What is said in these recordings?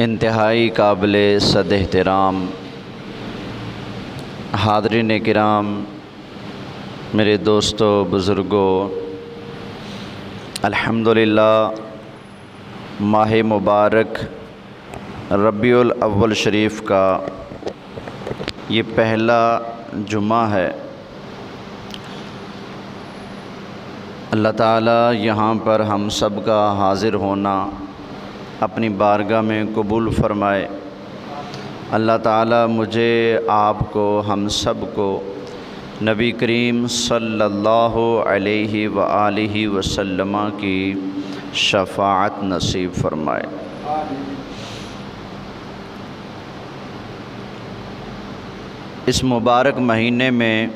انتہائی قابل صد احترام حاضرین کرام، میرے دوستو، بزرگوں، الحمدللہ ماہ مبارک ربیع الاول شریف کا یہ پہلا جمعہ ہے۔ اللہ تعالیٰ یہاں پر ہم سب کا حاضر ہونا اپنی بارگاہ میں قبول فرمائے۔ اللہ تعالیٰ مجھے، آپ کو، ہم سب کو نبی کریم صلی اللہ علیہ وآلہ وسلم کی شفاعت نصیب فرمائے۔ اس مبارک مہینے میں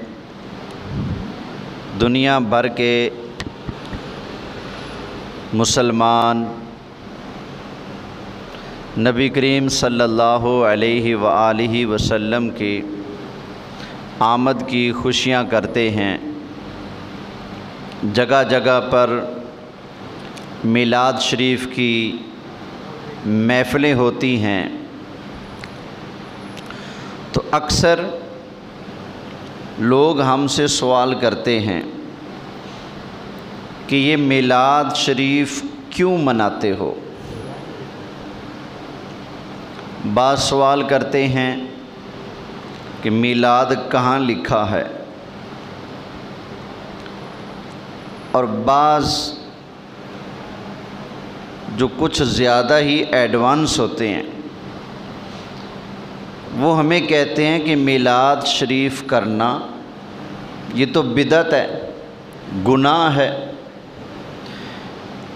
دنیا بھر کے مسلمان نبی کریم صلی اللہ علیہ وآلہ وسلم کی آمد کی خوشیاں کرتے ہیں۔ جگہ جگہ پر میلاد شریف کی محفلیں ہوتی ہیں، تو اکثر لوگ ہم سے سوال کرتے ہیں کہ یہ میلاد شریف کیوں مناتے ہو؟ بعض سوال کرتے ہیں کہ میلاد کہاں لکھا ہے، اور بعض جو کچھ زیادہ ہی ایڈوانس ہوتے ہیں وہ ہمیں کہتے ہیں کہ میلاد شریف کرنا یہ تو بدعت ہے، گناہ ہے۔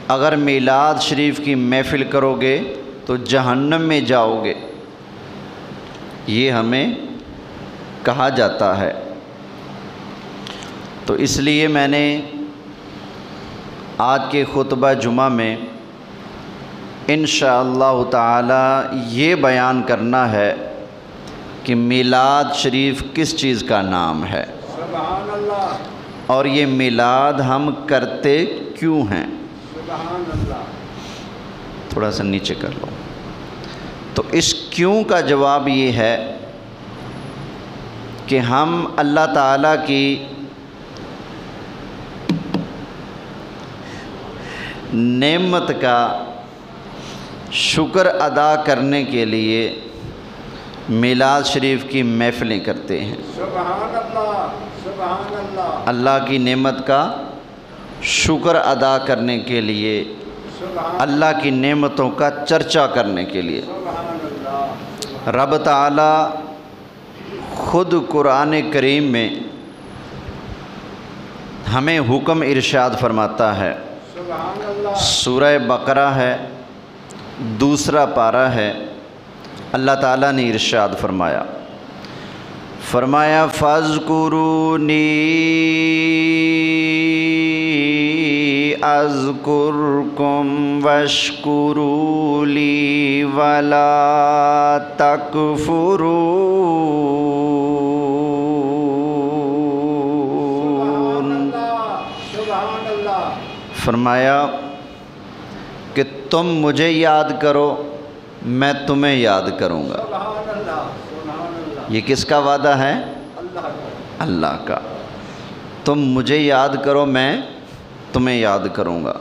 اگر میلاد شریف کی محفل کرو گے تو جہنم میں جاؤ گے، یہ ہمیں کہا جاتا ہے۔ تو اس لیے میں نے آج کے خطبہ جمعہ میں انشاءاللہ تعالی یہ بیان کرنا ہے کہ میلاد شریف کس چیز کا نام ہے، سبحان اللہ، اور یہ میلاد ہم کرتے کیوں ہیں۔ سبحان اللہ۔ تھوڑا سا نیچے کر لو۔ تو اس کیوں کا جواب یہ ہے کہ ہم اللہ تعالیٰ کی نعمت کا شکر ادا کرنے کے لیے میلاد شریف کی محفلیں کرتے ہیں۔ سبحان اللہ، سبحان اللہ، اللہ کی نعمت کا شکر ادا کرنے کے لیے، اللہ کی نعمتوں کا چرچا کرنے کے لیے۔ رب تعالیٰ خود قرآن کریم میں ہمیں حکم ارشاد فرماتا ہے۔ سورہ بقرہ ہے، دوسرا پارہ ہے۔ اللہ تعالیٰ نے ارشاد فرمایا فَاذْكُرُونِي اذکرکم واشکروا لی ولا تکفرون۔ فرمایا کہ تم مجھے یاد کرو، میں تمہیں یاد کروں گا۔ یہ کس کا وعدہ ہے؟ اللہ کا۔ تم مجھے یاد کرو، میں تمہیں یاد کروں گا۔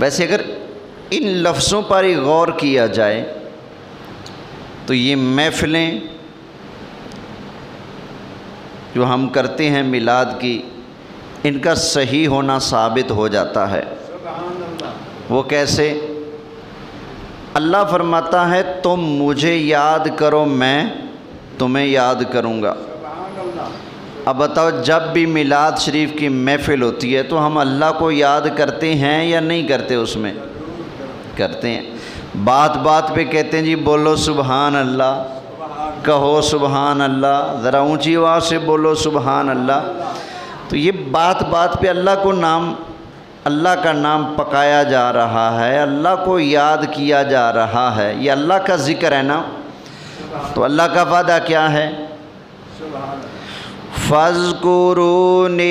ویسے اگر ان لفظوں پر ہی غور کیا جائے تو یہ محفلیں جو ہم کرتے ہیں میلاد کی، ان کا صحیح ہونا ثابت ہو جاتا ہے۔ وہ کیسے؟ اللہ فرماتا ہے تم مجھے یاد کرو، میں تمہیں یاد کروں گا۔ اب بتاؤ، جب بھی میلاد شریف کی محفل ہوتی ہے تو ہم اللہ کو یاد کرتے ہیں یا نہیں کرتے؟ اس میں کرتے ہیں۔ بات بات پہ کہتے ہیں جی بولو سبحان اللہ، کہو سبحان اللہ، ذرا اونچی آواز سے بولو سبحان اللہ۔ تو یہ بات بات پہ اللہ کا نام پکایا جا رہا ہے، اللہ کو یاد کیا جا رہا ہے، یہ اللہ کا ذکر ہے نا۔ تو اللہ کا وعدہ کیا ہے؟ فَاذْكُرُونِي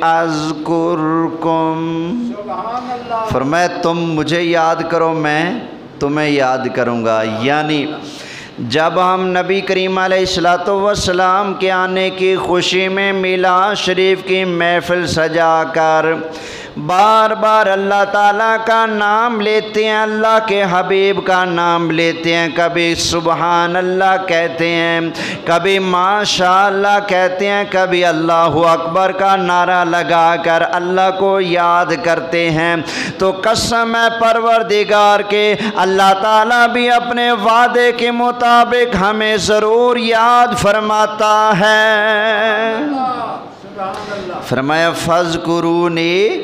اذکرکم فرمایا تم مجھے یاد کرو میں تمہیں یاد کروں گا۔ یعنی جب ہم نبی کریم علیہ الصلوۃ والسلام کے آنے کی خوشی میں میلاد شریف کی محفل سجا کر بار بار اللہ تعالیٰ کا نام لیتے ہیں، اللہ کے حبیب کا نام لیتے ہیں، کبھی سبحان اللہ کہتے ہیں، کبھی ماشاء اللہ کہتے ہیں، کبھی اللہ اکبر کا نعرہ لگا کر اللہ کو یاد کرتے ہیں، تو قسم ہے پروردگار کے اللہ تعالیٰ بھی اپنے وعدے کے مطابق ہمیں ضرور یاد فرماتا ہے۔ فرمایا فاذکرونی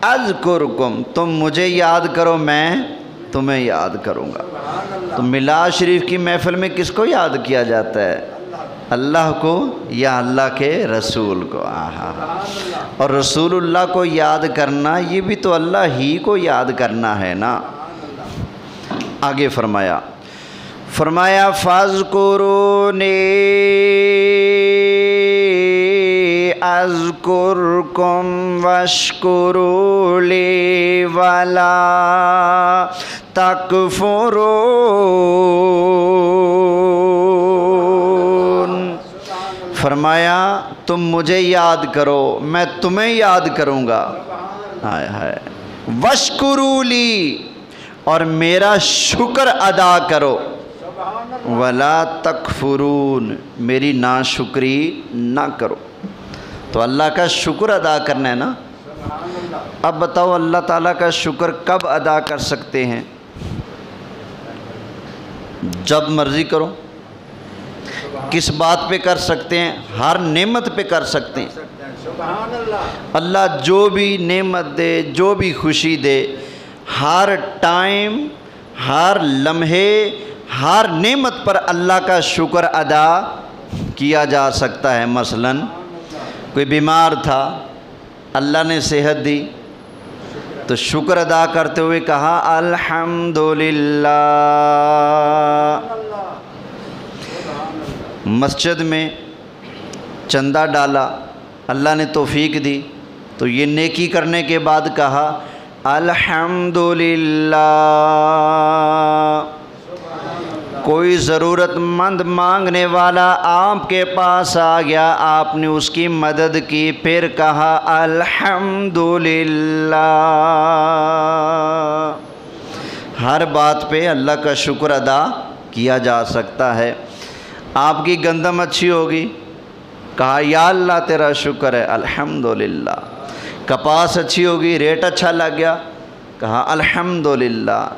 اذکرکم، تم مجھے یاد کرو میں تمہیں یاد کروں گا۔ تو میلاد شریف کی محفل میں کس کو یاد کیا جاتا ہے؟ اللہ کو یا اللہ کے رسول کو۔ اور رسول اللہ کو یاد کرنا یہ بھی تو اللہ ہی کو یاد کرنا ہے نا۔ آگے فرمایا فاذکرونی اذکرکم واشکروا لی ولا تکفرون۔ فرمایا تم مجھے یاد کرو میں تمہیں یاد کروں گا، ہائے ہائے، واشکروا لی، اور میرا شکر ادا کرو، ولا تکفرون، میری ناشکری نہ کرو۔ تو اللہ کا شکر ادا کرنا ہے نا۔ اب بتاؤ اللہ تعالیٰ کا شکر کب ادا کر سکتے ہیں؟ جب مرضی کرو۔ کس بات پہ کر سکتے ہیں؟ ہر نعمت پہ کر سکتے ہیں۔ اللہ جو بھی نعمت دے، جو بھی خوشی دے، ہر ٹائم، ہر لمحے، ہر نعمت پر اللہ کا شکر ادا کیا جا سکتا ہے۔ مثلاً کوئی بیمار تھا، اللہ نے صحت دی تو شکر ادا کرتے ہوئے کہا الحمدللہ۔ مسجد میں چندہ ڈالا، اللہ نے توفیق دی تو یہ نیکی کرنے کے بعد کہا الحمدللہ۔ کوئی ضرورت مند مانگنے والا آپ کے پاس آ گیا، آپ نے اس کی مدد کی، پھر کہا الحمدللہ۔ ہر بات پہ اللہ کا شکر ادا کیا جا سکتا ہے۔ آپ کی گندم اچھی ہوگی، کہا یا اللہ تیرا شکر ہے، الحمدللہ۔ کپاس اچھی ہوگی، ریٹ اچھا لگ گیا، کہا الحمدللہ۔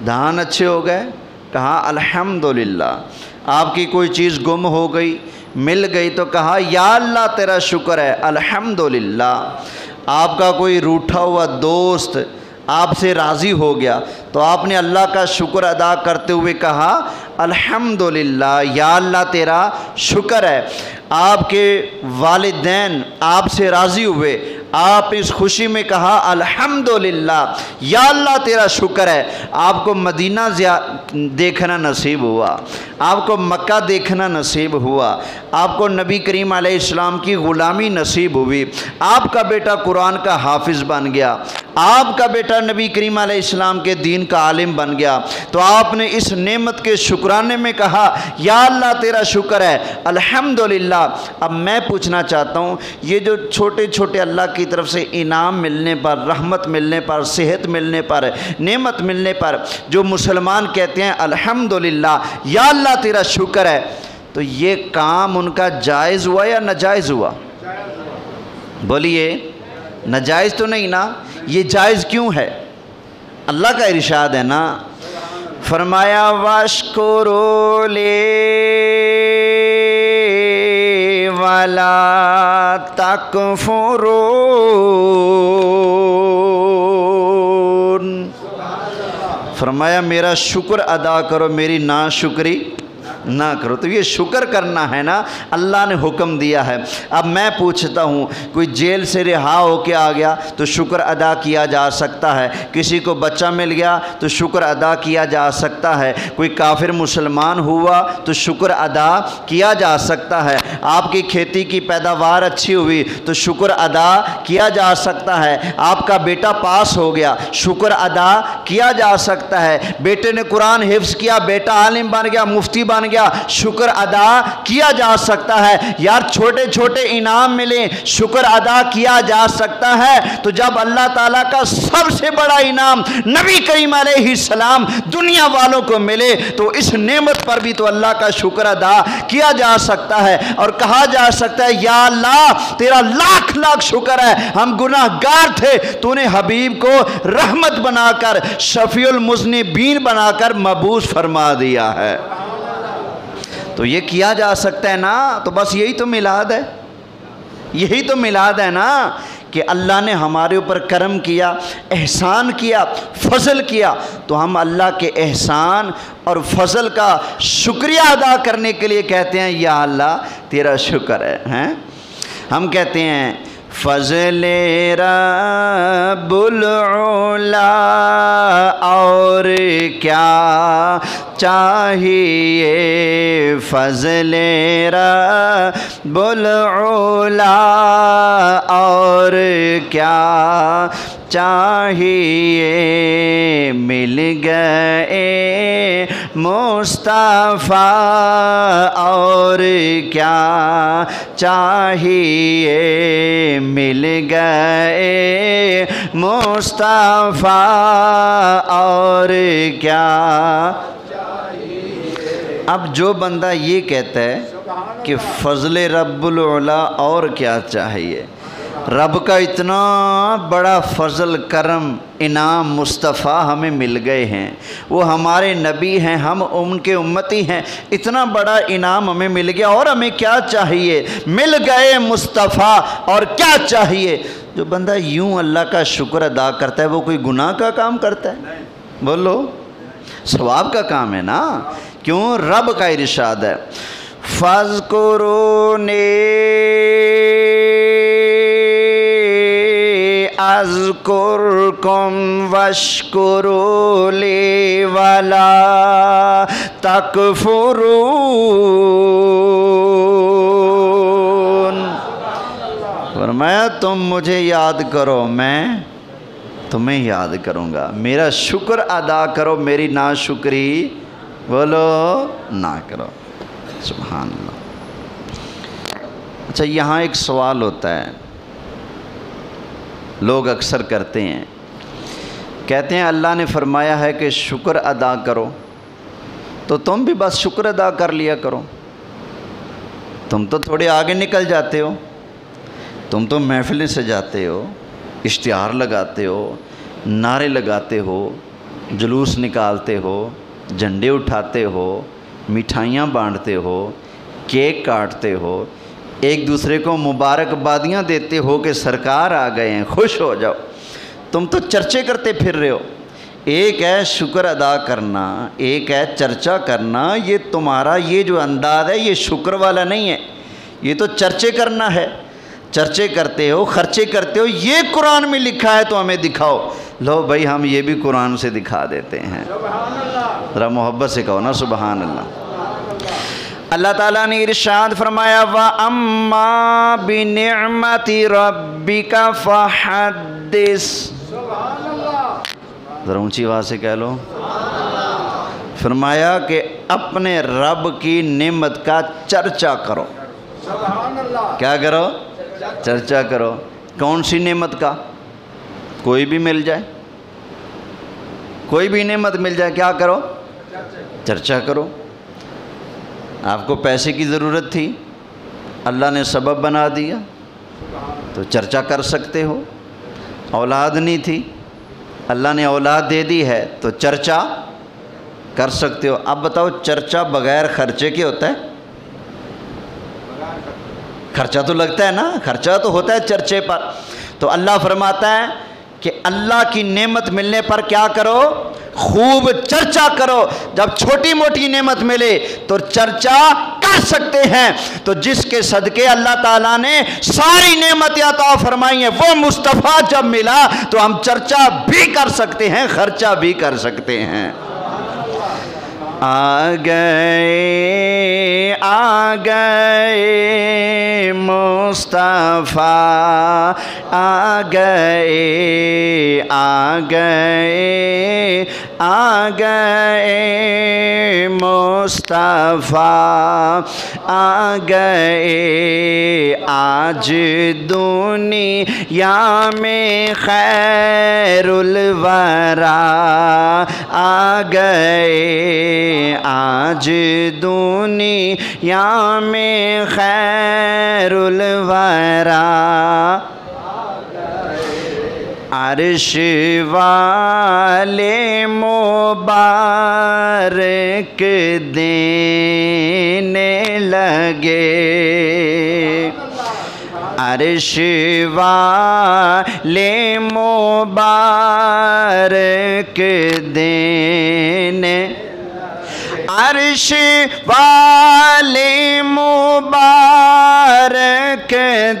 دھان اچھے ہو گئے، کہا الحمدللہ۔ آپ کی کوئی چیز گم ہو گئی، مل گئی تو کہا یا اللہ تیرا شکر ہے، الحمدللہ۔ آپ کا کوئی روٹھا ہوا دوست آپ سے راضی ہو گیا تو آپ نے اللہ کا شکر ادا کرتے ہوئے کہا الحمدللہ، یا اللہ تیرا شکر ہے۔ آپ کے والدین آپ سے راضی ہوئے، آپ اس خوشی میں کہا الحمدللہ، یا اللہ تیرا شکر ہے۔ آپ کو مدینہ دیکھنا نصیب ہوا، آپ کو مکہ دیکھنا نصیب ہوا، آپ کو نبی کریم علیہ السلام کی غلامی نصیب ہوئی، آپ کا بیٹا قرآن کا حافظ بن گیا، آپ کا بیٹا نبی کریم علیہ السلام کے دین کا عالم بن گیا، تو آپ نے اس نعمت کے شکرانے میں کہا یا اللہ تیرا شکر ہے، الحمدللہ۔ اب میں پوچھنا چاہتا ہوں، یہ جو چھوٹے چھوٹے اللہ کی طرف سے انعام ملنے پر، رحمت ملنے پر، صحت ملنے پر، نعمت ملنے پر جو مسلمان کہتے ہیں الحمدللہ یا اللہ تیرا شکر ہے، تو یہ کام ان کا جائز ہوا یا ناجائز ہوا؟ بولیے، ناجائز تو نہیں نا؟ یہ جائز کیوں ہے؟ اللہ کا ارشاد ہے نا، فرمایا واشکروا لی ولا تکفرون۔ فرمایا میرا شکر ادا کرو، میری ناشکری نہ کرو۔ تو یہ شکر کرنا ہے نا، اللہ نے حکم دیا ہے۔ اب میں پوچھتا ہوں، کوئی جیل سے رہا ہو کے آ گیا تو شکر ادا کیا جا سکتا ہے، کسی کو بچہ مل گیا تو شکر ادا کیا جا سکتا ہے، کوئی کافر مسلمان ہوا تو شکر ادا کیا جا سکتا ہے، آپ کی کھیتی کی پیداوار اچھی ہوئی تو شکر ادا کیا جا سکتا ہے، آپ کا بیٹا پاس ہو گیا شکر ادا کیا جا سکتا ہے، بیٹے نے قرآن حفظ کیا، بیٹا عالم بن گیا، مفتی بن گیا، شکر ادا کیا جا سکتا ہے۔ یار چھوٹے چھوٹے انعام ملیں، شکر ادا کیا جا سکتا ہے۔ تو جب اللہ تعالیٰ کا سب سے بڑا انعام نبی کریم علیہ السلام دنیا والوں کو ملے تو اس نعمت پر بھی تو اللہ کا شکر ادا کیا جا سکتا ہے، اور کہا جا سکتا ہے یا اللہ تیرا لاکھ لاکھ شکر ہے، ہم گناہ گار تھے، تو نے حبیب کو رحمت بنا کر، شفیع المذنبین بنا کر مبعوث فرما دیا ہے۔ تو یہ کیا جا سکتا ہے نا، تو بس یہی تو میلاد ہے، یہی تو میلاد ہے نا، کہ اللہ نے ہمارے اوپر کرم کیا، احسان کیا، فضل کیا، تو ہم اللہ کے احسان اور فضل کا شکریہ ادا کرنے کے لیے کہتے ہیں یا اللہ تیرا شکر ہے۔ ہم کہتے ہیں فضل رب العلا اور کیا چاہیے، فضل رب العلا اور کیا چاہیے، مل گئے مصطفیٰ اور کیا چاہیے، مل گئے مصطفیٰ اور کیا چاہیے۔ اب جو بندہ یہ کہتا ہے کہ فضل رب العلا اور کیا چاہیے، رب کا اتنا بڑا فضل کرم انعام مصطفیٰ ہمیں مل گئے ہیں، وہ ہمارے نبی ہیں، ہم ان کے امتی ہیں، اتنا بڑا انعام ہمیں مل گیا اور ہمیں کیا چاہیے، مل گئے مصطفیٰ اور کیا چاہیے۔ جو بندہ یوں اللہ کا شکر ادا کرتا ہے وہ کوئی گناہ کا کام کرتا ہے؟ بولو، ثواب کا کام ہے نا، کیوں؟ رب کا ارشاد ہے فَاذْكُرُونِي اذکرکم واشکروا لی ولا تکفرون۔ فرمایا تم مجھے یاد کرو، میں تمہیں یاد کروں گا، میرا شکر ادا کرو، میری ناشکری بولو نہ کرو۔ سبحان اللہ۔ اچھا یہاں ایک سوال ہوتا ہے، لوگ اکثر کرتے ہیں، کہتے ہیں اللہ نے فرمایا ہے کہ شکر ادا کرو، تو تم بھی بس شکر ادا کر لیا کرو، تم تو تھوڑے آگے نکل جاتے ہو، تم تو محفلیں سجاتے ہو، اشتہار لگاتے ہو، نعرے لگاتے ہو، جلوس نکالتے ہو، جھنڈے اٹھاتے ہو، مٹھائیاں بانٹتے ہو، کیک کاٹتے ہو، ایک دوسرے کو مبارکبادیاں دیتے ہو کہ سرکار آ گئے ہیں، خوش ہو جاؤ، تم تو چرچے کرتے پھر رہے ہو۔ ایک ہے شکر ادا کرنا، ایک ہے چرچا کرنا، یہ تمہارا یہ جو انداز ہے یہ شکر والا نہیں ہے، یہ تو چرچے کرنا ہے، چرچے کرتے ہو، خرچے کرتے ہو، یہ قرآن میں لکھا ہے تو ہمیں دکھاؤ، لو بھائی ہم یہ بھی قرآن سے دکھا دیتے ہیں، ذرا محبت سے کہو نا سبحان اللہ۔ اللہ تعالیٰ نے ارشاد فرمایا وَأَمَّا بِنِعْمَةِ رَبِّكَ فَحَدِّثْ، ذرا اونچی آواز سے کہہ لو، فرمایا کہ اپنے رب کی نعمت کا چرچا کرو۔ کیا کرو؟ چرچا کرو۔ کون سی نعمت کا؟ کوئی بھی مل جائے، کوئی بھی نعمت مل جائے، کیا کرو؟ چرچا کرو۔ آپ کو پیسے کی ضرورت تھی، اللہ نے سبب بنا دیا تو چرچا کر سکتے ہو۔ اولاد نہیں تھی، اللہ نے اولاد دے دی ہے تو چرچا کر سکتے ہو۔ اب بتاؤ چرچا بغیر خرچے کے ہوتا ہے؟ خرچہ تو لگتا ہے نا، خرچہ تو ہوتا ہے چرچے پر۔ تو اللہ فرماتا ہے کہ اللہ کی نعمت ملنے پر کیا کرو؟ خوب چرچا کرو. جب چھوٹی موٹی نعمت ملے تو چرچا کر سکتے ہیں. تو جس کے صدقے اللہ تعالیٰ نے ساری نعمتیں عطا فرمائی ہیں، وہ مصطفیٰ جب ملا تو ہم چرچا بھی کر سکتے ہیں، خرچہ بھی کر سکتے ہیں. آ گئے مصطفیٰ، آ گئے مصطفیٰ، آ گئے آج دنیا میں خیر الورا، آ گئے آج دنیا میں خیر الورا. عرش والے مبارک دینے لگے، عرش والے مبارک دینے، عرش والے مبارک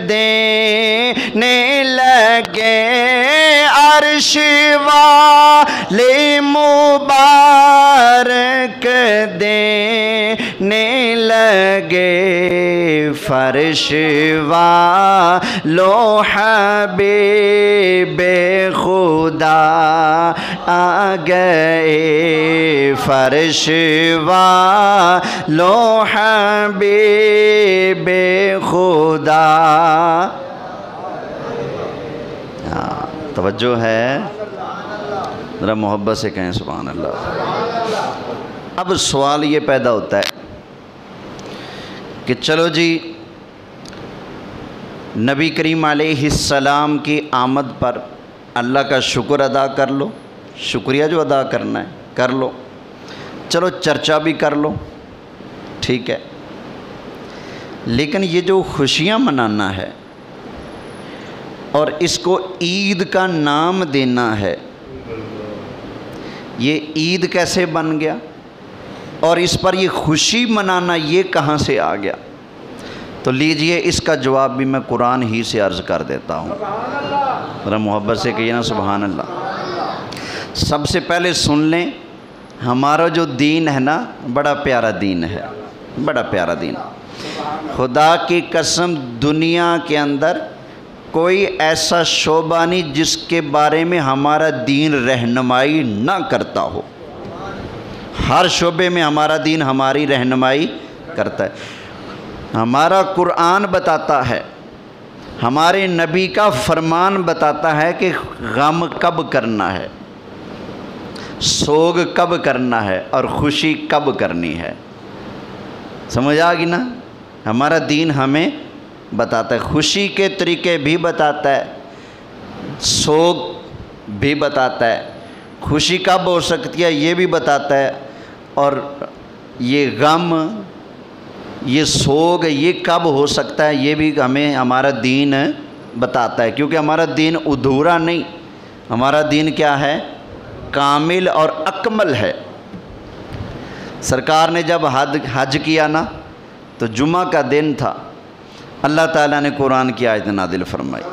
دینے لگے، عرش والے مبارک دینے لگے، فرش والو حبیب خدا آ گئے، فرش والو حبیب خدا. توجہ ہے؟ ذرا محبت سے کہیں سبحان اللہ. اب سوال یہ پیدا ہوتا ہے کہ چلو جی نبی کریم علیہ السلام کی آمد پر اللہ کا شکر ادا کر لو، شکریہ جو ادا کرنا ہے کر لو، چلو چرچا بھی کر لو، ٹھیک ہے. لیکن یہ جو خوشیاں منانا ہے اور اس کو عید کا نام دینا ہے، یہ عید کیسے بن گیا اور اس پر یہ خوشی منانا یہ کہاں سے آ گیا؟ تو لیجئے اس کا جواب بھی میں قرآن ہی سے عرض کر دیتا ہوں. ذرا محبت سے کہیے نا سبحان اللہ. سب سے پہلے سن لیں، ہمارا جو دین ہے نا بڑا پیارا دین ہے، بڑا پیارا دین. خدا کی قسم دنیا کے اندر کوئی ایسا شعبہ نہیں جس کے بارے میں ہمارا دین رہنمائی نہ کرتا ہو. ہر شعبے میں ہمارا دین ہماری رہنمائی کرتا ہے. ہمارا قرآن بتاتا ہے، ہمارے نبی کا فرمان بتاتا ہے کہ غم کب کرنا ہے، سوگ کب کرنا ہے اور خوشی کب کرنی ہے. سمجھ آ گئی نا؟ ہمارا دین ہمیں بتاتا ہے، خوشی کے طریقے بھی بتاتا ہے، سوگ بھی بتاتا ہے، خوشی کب ہو سکتی ہے یہ بھی بتاتا ہے، اور یہ غم، یہ سوگ یہ کب ہو سکتا ہے یہ بھی ہمیں ہمارا دین بتاتا ہے. کیونکہ ہمارا دین ادھورا نہیں، ہمارا دین کیا ہے؟ کامل اور اکمل ہے. سرکار نے جب حج کیا نا تو جمعہ کا دن تھا، اللہ تعالیٰ نے قرآن کی آیت نازل فرمائی.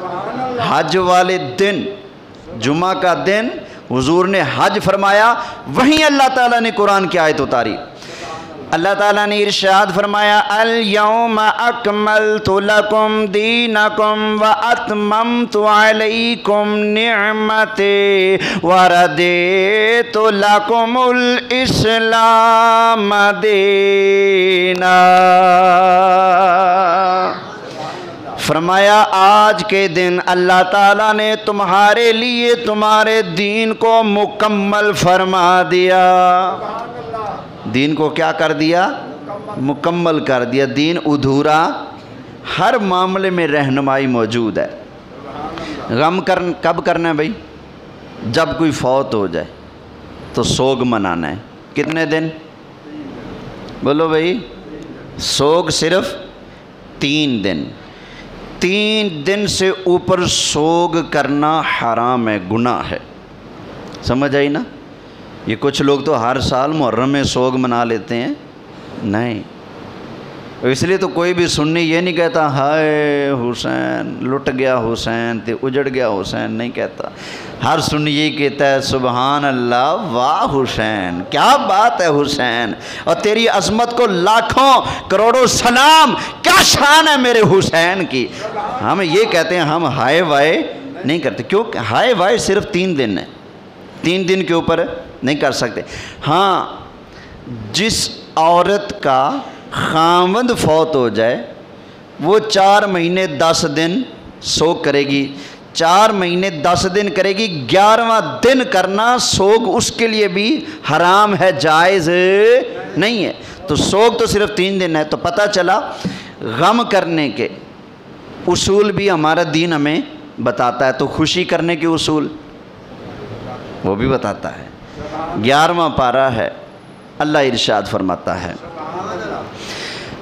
حج والے دن، جمعہ کا دن حضور نے حج فرمایا، وہیں اللہ تعالیٰ نے قرآن کی آیت اتاری. اللہ تعالیٰ نے ارشاد فرمایا الیوم اکملت لکم دینکم واتممت علیکم نعمتی وردیت لکم الاسلام دینا. فرمایا آج کے دن اللہ تعالیٰ نے تمہارے لیے تمہارے دین کو مکمل فرما دیا. دین کو کیا کر دیا؟ مکمل کر دیا. دین ادھورا، ہر معاملے میں رہنمائی موجود ہے. غم کب کرنا ہے بھائی؟ جب کوئی فوت ہو جائے تو سوگ منانا ہے. کتنے دن؟ بولو بھائی. سوگ صرف 3 دن. 3 دن سے اوپر سوگ کرنا حرام ہے، گناہ ہے۔ سمجھ آئی نا؟ یہ کچھ لوگ تو ہر سال محرم میں سوگ منا لیتے ہیں، نہیں، اس لیے تو کوئی بھی سنی یہ نہیں کہتا ہائے حسین لٹ گیا حسین تے اجڑ گیا حسین، نہیں کہتا۔ ہر سنی یہی کہتا ہے سبحان اللہ، واہ حسین، کیا بات ہے حسین، اور تیری عظمت کو لاکھوں کروڑوں سلام، کیا شان ہے میرے حسین کی۔ ہم یہ کہتے ہیں، ہم ہائے وائے نہیں کرتے، کیوں؟ ہائے وائے صرف 3 دن ہے، 3 دن کے اوپر نہیں کر سکتے۔ ہاں، جس عورت کا خاوند فوت ہو جائے وہ 4 مہینے 10 دن سوگ کرے گی، 4 مہینے 10 دن کرے گی، 11واں دن کرنا سوگ اس کے لیے بھی حرام ہے، جائز نہیں ہے۔ تو سوگ تو صرف 3 دن ہے۔ تو پتہ چلا غم کرنے کے اصول بھی ہمارا دین ہمیں بتاتا ہے، تو خوشی کرنے کے اصول وہ بھی بتاتا ہے۔ 11واں پارہ ہے، اللہ ارشاد فرماتا ہے،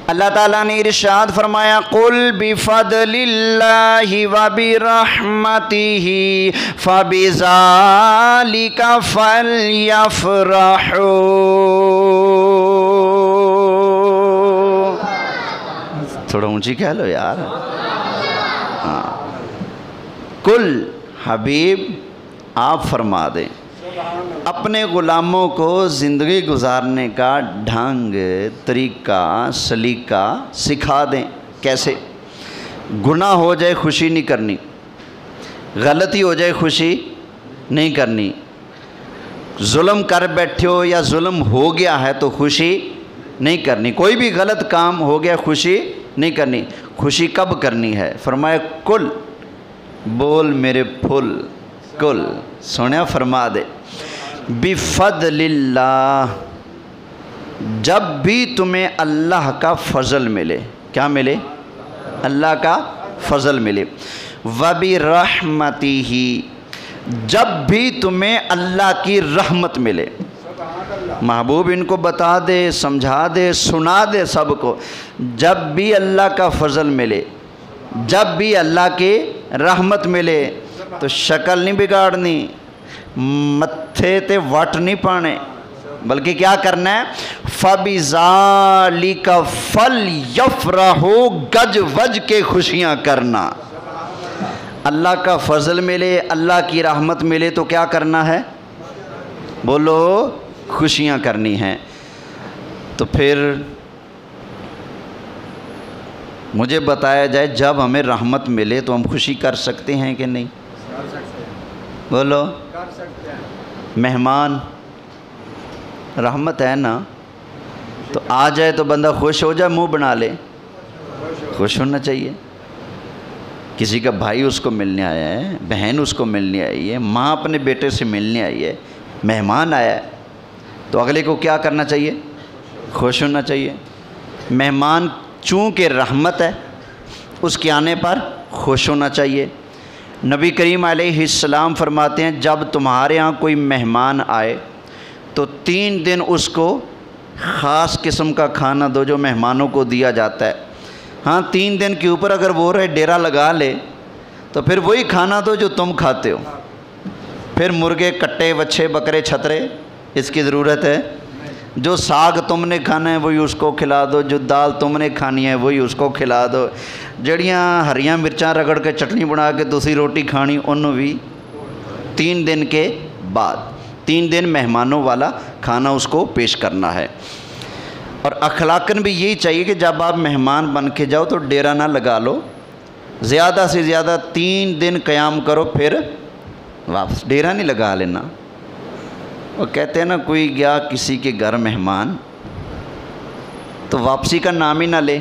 اللہ تعالیٰ نے ارشاد فرمایا قُلْ بِفَضْلِ اللَّهِ وَبِرَحْمَتِهِ فَبِذَلِكَ فَلْيَفْرَحُوا۔ تھوڑا اونچی کہہ لو یار۔ قُلْ، حبیب آپ فرما دیں، اپنے غلاموں کو زندگی گزارنے کا ڈھنگ، طریقہ، سلیقہ سکھا دیں۔ کیسے؟ گناہ ہو جائے خوشی نہیں کرنی، غلطی ہو جائے خوشی نہیں کرنی، ظلم کر بیٹھے ہو یا ظلم ہو گیا ہے تو خوشی نہیں کرنی، کوئی بھی غلط کام ہو گیا خوشی نہیں کرنی۔ خوشی کب کرنی ہے؟ فرمایا کل، بول میرے پھول، کل سونے فرما دے، بفضل اللہ، جب بھی تمہیں اللہ کا فضل ملے، کیا ملے؟ اللہ کا فضل ملے، وبرحمتہ، جب بھی تمہیں اللہ کی رحمت ملے۔ محبوب ان کو بتا دے، سمجھا دے، سنا دے سب کو، جب بھی اللہ کا فضل ملے، جب بھی اللہ کی رحمت ملے تو شکل نہیں بگاڑنی، متھے تے وٹ نہیں پانے، بلکہ کیا کرنا ہے؟ فَبِذَالِكَ فَلْيَفْرَحُوا، گج وج کے خوشیاں کرنا۔ اللہ کا فضل ملے، اللہ کی رحمت ملے تو کیا کرنا ہے؟ بولو، خوشیاں کرنی ہیں۔ تو پھر مجھے بتایا جائے جب ہمیں رحمت ملے تو ہم خوشی کر سکتے ہیں کہ نہیں؟ بولو، مہمان رحمت ہے نا، تو آ جائے تو بندہ خوش ہو جائے، منہ بنا لے، خوش ہونا چاہیے۔ کسی کا بھائی اس کو ملنے آیا ہے، بہن اس کو ملنے آئی ہے، ماں اپنے بیٹے سے ملنے آئی ہے، مہمان آیا ہے، تو اگلے کو کیا کرنا چاہیے؟ خوش ہونا چاہیے۔ مہمان چونکہ رحمت ہے، اس کے آنے پر خوش ہونا چاہیے۔ نبی کریم علیہ السلام فرماتے ہیں جب تمہارے ہاں کوئی مہمان آئے تو 3 دن اس کو خاص قسم کا کھانا دو جو مہمانوں کو دیا جاتا ہے۔ ہاں، 3 دن کے اوپر اگر وہ رہے ڈیرا لگا لے تو پھر وہی کھانا دو جو تم کھاتے ہو۔ پھر مرغے، کٹے، وچھے، بکرے، چھترے اس کی ضرورت ہے؟ جو ساگ تم نے کھانا ہے وہی اس کو کھلا دو، جو دال تم نے کھانی ہے وہی اس کو کھلا دو، جڑیاں ہریاں مرچاں رگڑ کے چٹنی بنا کے دوسری روٹی کھانی انہوں بھی 3 دن کے بعد، 3 دن مہمانوں والا کھانا اس کو پیش کرنا ہے۔ اور اخلاقاً بھی یہی چاہیے کہ جب آپ مہمان بن کے جاؤ تو ڈیرا نہ لگا لو، زیادہ سے زیادہ 3 دن قیام کرو پھر واپس، ڈیرا نہیں لگا لینا۔ وہ کہتے ہیں نا کوئی گیا کسی کے گھر مہمان تو واپسی کا نام ہی نہ لے،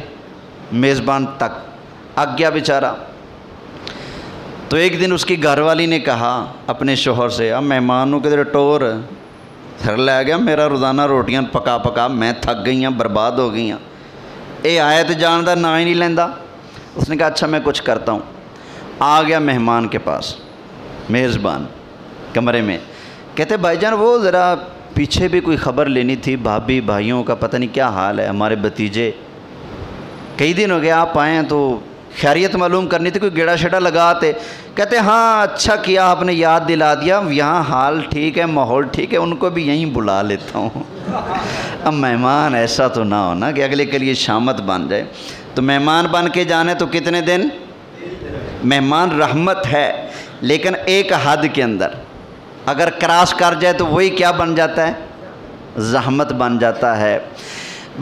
میزبان تک آگ گیا بیچارہ۔ تو ایک دن اس کی گھر والی نے کہا اپنے شوہر سے، اب مہمانوں کے ٹور سر لے گیا، میرا روزانہ روٹیاں پکا پکا میں تھک گئی ہیں، برباد ہو گئی ہیں، اے آیا تو جاندہ نہ ہی نہیں لیندہ۔ اس نے کہا اچھا میں کچھ کرتا ہوں۔ آ گیا مہمان کے پاس، میزبان کمرے میں، کہتے بھائی جان وہ ذرا پیچھے بھی کوئی خبر لینی تھی، بھابھی بھائیوں کا پتہ نہیں کیا حال ہے، ہمارے بھتیجے کئی دن ہو گیا آپ آئے ہیں تو خیریت معلوم کرنی تھی، کوئی گیڑا شیڑا لگاتے، کہتے ہاں اچھا کیا آپ نے یاد دلا دیا، یہاں حال ٹھیک ہے، ماحول ٹھیک ہے، ان کو بھی یہیں بلا لیتا ہوں۔ اب مہمان ایسا تو نہ ہونا کہ اگلے کے لیے شامت بن جائے، تو مہمان بن کے جانے تو کتنے دن؟ مہمان رحمت ہے لیکن ایک حد کے اندر، اگر کراس کر جائے تو وہی کیا بن جاتا ہے؟ زحمت بن جاتا ہے۔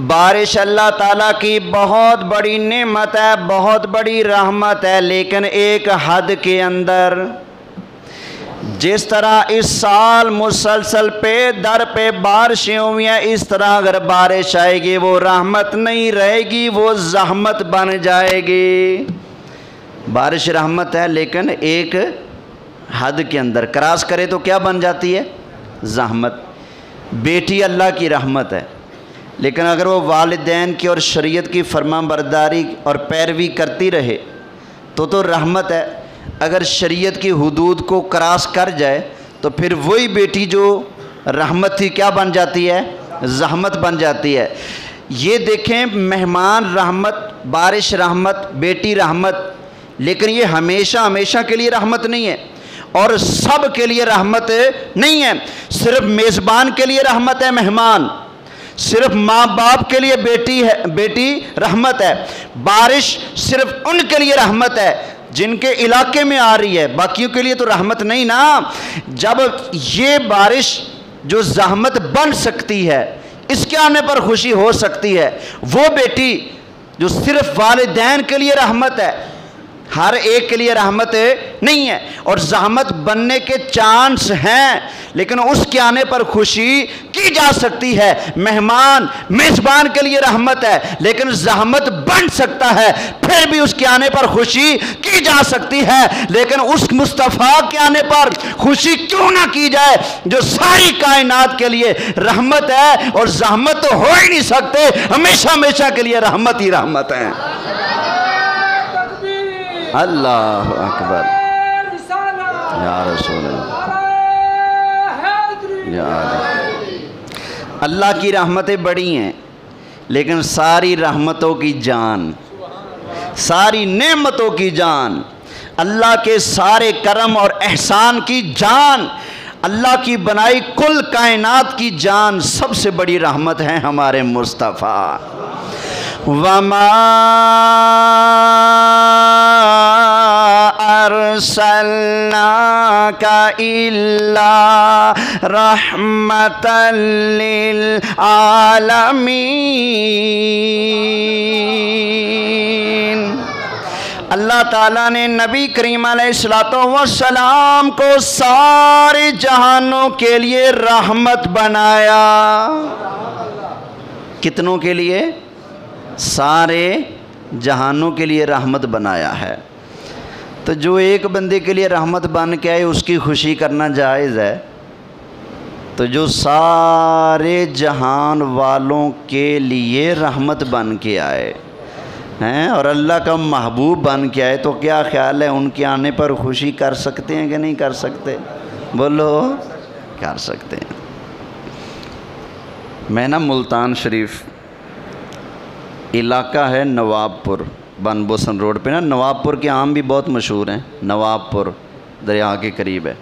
بارش اللہ تعالیٰ کی بہت بڑی نعمت ہے، بہت بڑی رحمت ہے، لیکن ایک حد کے اندر۔ جس طرح اس سال مسلسل پہ در پہ بارشیں ہوئی ہیں، اس طرح اگر بارش آئے گی وہ رحمت نہیں رہے گی، وہ زحمت بن جائے گی۔ بارش رحمت ہے لیکن ایک حد کے اندر، کراس کرے تو کیا بن جاتی ہے؟ زحمت۔ بیٹی اللہ کی رحمت ہے، لیکن اگر وہ والدین کی اور شریعت کی فرمان برداری اور پیروی کرتی رہے تو رحمت ہے۔ اگر شریعت کی حدود کو کراس کر جائے تو پھر وہی بیٹی جو رحمت تھی کیا بن جاتی ہے؟ زحمت بن جاتی ہے۔ یہ دیکھیں، مہمان رحمت، بارش رحمت، بیٹی رحمت، لیکن یہ ہمیشہ کے لیے رحمت نہیں ہے اور سب کے لیے رحمت نہیں ہے۔ صرف میزبان کے لیے رحمت ہے مہمان، صرف ماں باپ کے لیے بیٹی رحمت ہے۔ بارش صرف ان کے لیے رحمت ہے جن کے علاقے میں آ رہی ہے، باقیوں کے لیے تو رحمت نہیں نا۔ جب یہ بارش جو زحمت بن سکتی ہے، اس کے آنے پر خوشی ہو سکتی ہے، وہ بیٹی جو صرف والدین کے لیے رحمت ہے، ہر ایک کے لیے رحمت نہیں ہے، اور زحمت بننے کے چانس ہیں لیکن اس کے آنے پر خوشی کی جا سکتی ہے۔ مہمان میزبان کے لیے رحمت ہے لیکن زحمت بن سکتا ہے، پھر بھی اس کے آنے پر خوشی کی جا سکتی ہے، لیکن اس مصطفیٰ کے آنے پر خوشی کیوں نہ کی جائے جو ساری کائنات کے لیے رحمت ہے، اور زحمت تو ہو ہی نہیں سکتے، ہمیشہ کے لیے رحمت ہی رحمت ہے۔ اللہ اکبر، یا رسول اللہ، یا اللہ کی رحمتیں بڑی ہیں لیکن ساری رحمتوں کی جان، ساری نعمتوں کی جان، اللہ کے سارے کرم اور احسان کی جان، اللہ کی بنائی کل کائنات کی جان، سب سے بڑی رحمت ہے ہمارے مصطفیٰ۔ وَمَا أَرْسَلْنَاكَ إِلَّا رَحْمَةً لِّلْعَالَمِينَ۔ اللہ تعالیٰ نے نبی کریم علیہ السلام کو سارے جہانوں کے لیے رحمت بنایا۔ کتنوں کے لیے؟ سارے جہانوں کے لیے رحمت بنایا ہے۔ تو جو ایک بندے کے لیے رحمت بن کے آئے اس کی خوشی کرنا جائز ہے، تو جو سارے جہان والوں کے لیے رحمت بن کے آئے ہیں اور اللہ کا محبوب بن کے آئے، تو کیا خیال ہے ان کے آنے پر خوشی کر سکتے ہیں کہ نہیں کر سکتے؟ بولو، کر سکتے ہیں۔ میں نا ملتان شریف علاقہ ہے نواب پور، بن بوسن روڈ پہ نا، نواب پور کے آم بھی بہت مشہور ہیں، نواب پور دریا کے قریب ہے،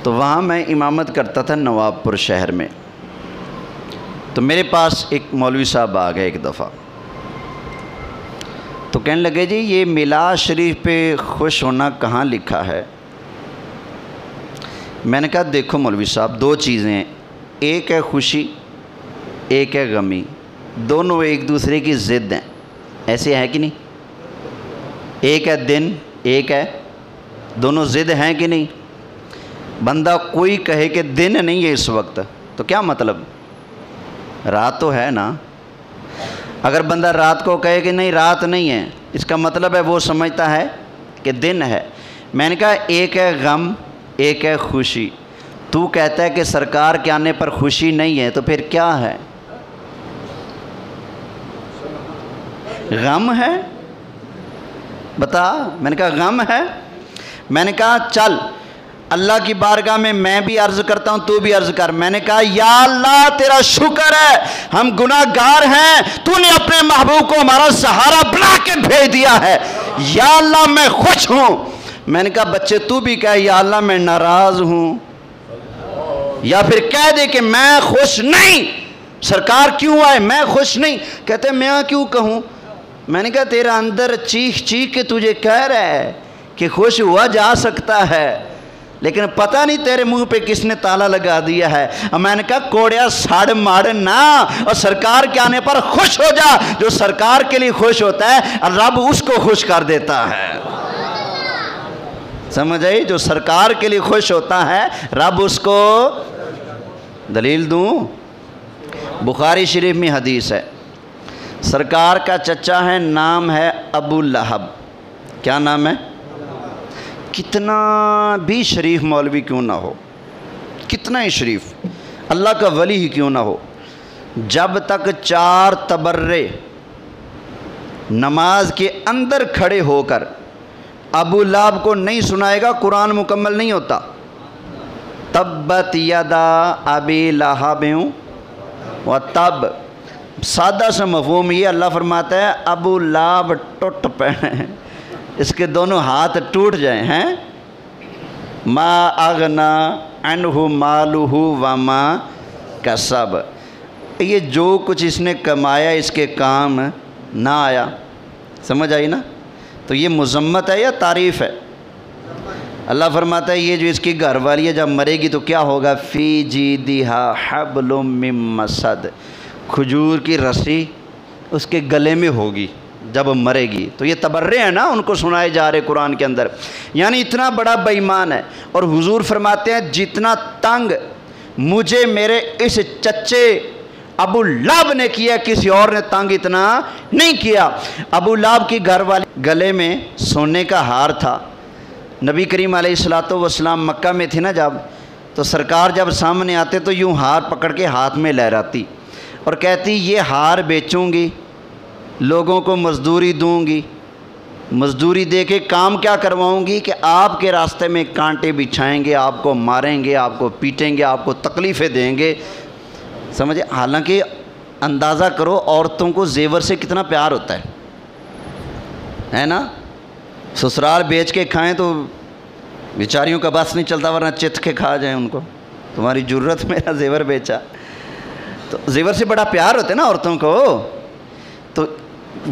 تو وہاں میں امامت کرتا تھا نواب پور شہر میں۔ تو میرے پاس ایک مولوی صاحب آ گئے ایک دفعہ، تو کہنے لگے جی یہ میلاد شریف پہ خوش ہونا کہاں لکھا ہے؟ میں نے کہا دیکھو مولوی صاحب، دو چیزیں ہیں، ایک ہے خوشی، ایک ہے غمی، دونوں ایک دوسرے کی ضد ہیں، ایسے ہے کہ نہیں؟ ایک ہے دن، ایک ہے، دونوں ضد ہیں کہ نہیں؟ بندہ کوئی کہے کہ دن نہیں ہے اس وقت تو کیا مطلب؟ رات تو ہے نا۔ اگر بندہ رات کو کہے کہ نہیں رات نہیں ہے، اس کا مطلب ہے وہ سمجھتا ہے کہ دن ہے۔ میں نے کہا ایک ہے غم، ایک ہے خوشی، تو کہتا ہے کہ سرکار کے آنے پر خوشی نہیں ہے، تو پھر کیا ہے؟ غم ہے؟ بتا۔ میں نے کہا غم ہے؟ میں نے کہا چل اللہ کی بارگاہ میں بھی عرض کرتا ہوں، تو بھی عرض کر. میں نے کہا یا اللہ تیرا شکر ہے، ہم گناہ گار ہیں، تو نے اپنے محبوب کو ہمارا سہارا بنا کے بھیج دیا ہے. یا اللہ میں خوش ہوں. میں نے کہا بچے تو بھی کہہ یا اللہ میں ناراض ہوں، یا پھر کہہ دے کہ میں خوش نہیں. سرکار کیوں آئے؟ میں خوش نہیں. کہتے میں کیوں کہوں؟ میں نے کہا تیرا اندر چیخ چیخ کے تجھے کہہ رہا ہے کہ خوش ہوا جا سکتا ہے، لیکن پتہ نہیں تیرے منہ پہ کس نے تالا لگا دیا ہے. میں نے کہا کوڑیا ساڑ ماڑ نہ، اور سرکار کے آنے پر خوش ہو جا. جو سرکار کے لیے خوش ہوتا ہے رب اس کو خوش کر دیتا ہے. سمجھ آئی؟ جو سرکار کے لیے خوش ہوتا ہے رب اس کو. دلیل دوں؟ بخاری شریف میں حدیث ہے، سرکار کا چچا ہے، نام ہے ابو لہب. کیا نام ہے؟ کتنا بھی شریف مولوی کیوں نہ ہو، کتنا ہی شریف اللہ کا ولی ہی کیوں نہ ہو، جب تک 4 تبرے نماز کے اندر کھڑے ہو کر ابو لہب کو نہیں سنائے گا قرآن مکمل نہیں ہوتا. تبت یدا ابی لہب و تب. سادہ سا مفہوم یہ اللہ فرماتا ہے ابو لہب ٹوٹ پڑے، اس کے دونوں ہاتھ ٹوٹ جائیں ہیں. ما اغنا عنہ مالہ وما کسب. یہ جو کچھ اس نے کمایا اس کے کام نہ آیا. سمجھ آئی نا؟ تو یہ مذمت ہے یا تعریف ہے؟ اللہ فرماتا ہے یہ جو اس کی گھر والی ہے جب مرے گی تو کیا ہوگا؟ فی جیدہا حبل من مسد. کھجور کی رسی اس کے گلے میں ہوگی جب مرے گی. تو یہ تبرے ہیں نا، ان کو سنائے جا رہے قرآن کے اندر. یعنی اتنا بڑا بے ایمان ہے. اور حضور فرماتے ہیں جتنا تنگ مجھے میرے اس چچے ابو لہب نے کیا کسی اور نے تنگ اتنا نہیں کیا. ابو لہب کی گھر والی گلے میں سونے کا ہار تھا. نبی کریم علیہ السلام مکہ میں تھی نا جب، تو سرکار جب سامنے آتے تو یوں ہار پکڑ کے ہاتھ میں لہراتی اور کہتی یہ ہار بیچوں گی، لوگوں کو مزدوری دوں گی، مزدوری دے کے کام کیا کرواؤں گی کہ آپ کے راستے میں کانٹے بچھائیں گے، آپ کو ماریں گے، آپ کو پیٹیں گے، آپ کو تکلیفیں دیں گے. سمجھے؟ حالانکہ اندازہ کرو عورتوں کو زیور سے کتنا پیار ہوتا ہے نا؟ سسرال بیچ کے کھائیں تو بیچاریوں کا بس نہیں چلتا، ورنہ چت کے کھا جائیں ان کو. تمہاری جرت میرا زیور بیچا. تو زیور سے بڑا پیار ہوتا ہے نا عورتوں کو. تو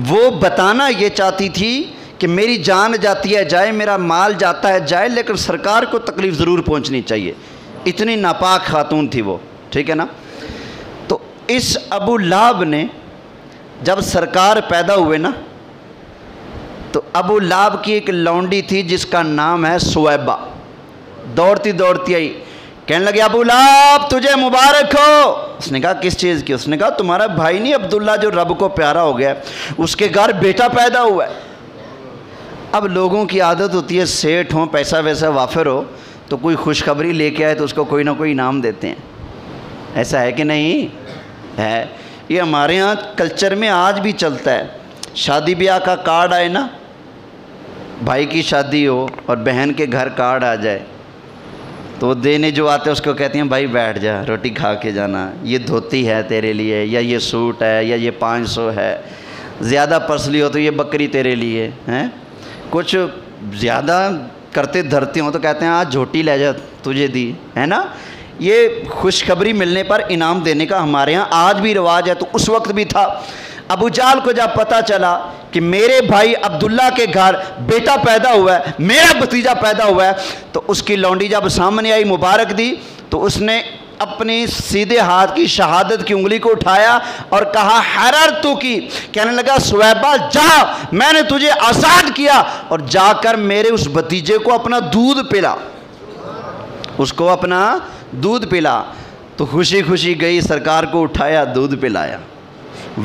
وہ بتانا یہ چاہتی تھی کہ میری جان جاتی ہے جائے، میرا مال جاتا ہے جائے، لیکن سرکار کو تکلیف ضرور پہنچنی چاہیے. اتنی ناپاک خاتون تھی وہ. ٹھیک ہے نا؟ تو اس ابو لہب نے جب سرکار پیدا ہوئے نا، تو ابو لہب کی ایک لونڈی تھی جس کا نام ہے سویبہ. دوڑتی دوڑتی آئی، کہنے لگے ابو لہب تجھے مبارک ہو. اس نے کہا کس چیز کی؟ اس نے کہا تمہارا بھائی نہیں عبداللہ جو رب کو پیارا ہو گیا ہے، اس کے گھر بیٹا پیدا ہوا ہے. اب لوگوں کی عادت ہوتی ہے سیٹھ ہوں، پیسہ ویسا وافر ہو تو کوئی خوشخبری لے کے آئے تو اس کو کوئی نہ کوئی انعام دیتے ہیں. ایسا ہے کہ نہیں ہے؟ یہ ہمارے ہاں کلچر میں آج بھی چلتا ہے. شادی بیاہ کا کارڈ آئے نا، بھائی کی شادی ہو اور بہن کے گھر کارڈ آ جائے تو وہ دینے جو آتے ہیں اس کو کہتی ہیں بھائی بیٹھ جا، روٹی کھا کے جانا، یہ دھوتی ہے تیرے لیے، یا یہ سوٹ ہے، یا یہ 500 ہے. زیادہ پسلی ہو تو یہ بکری تیرے لیے ہیں. کچھ زیادہ کرتے دھرتے ہوں تو کہتے ہیں آج جھوٹی لے جا تجھے دی ہے نا. یہ خوشخبری ملنے پر انعام دینے کا ہمارے ہاں آج بھی رواج ہے، تو اس وقت بھی تھا. ابو جہل کو جب پتہ چلا کہ میرے بھائی عبداللہ کے گھر بیٹا پیدا ہوا ہے، میرا بھتیجا پیدا ہوا ہے، تو اس کی لونڈی جب سامنے آئی مبارک دی تو اس نے اپنی سیدھے ہاتھ کی شہادت کی انگلی کو اٹھایا اور کہا حررتو کی. کہنے لگا سویبہ جا، میں نے تجھے آزاد کیا، اور جا کر میرے اس بھتیجے کو اپنا دودھ پلا، اس کو اپنا دودھ پلا. تو خوشی خوشی گئی، سرکار کو اٹھایا، دودھ پلایا.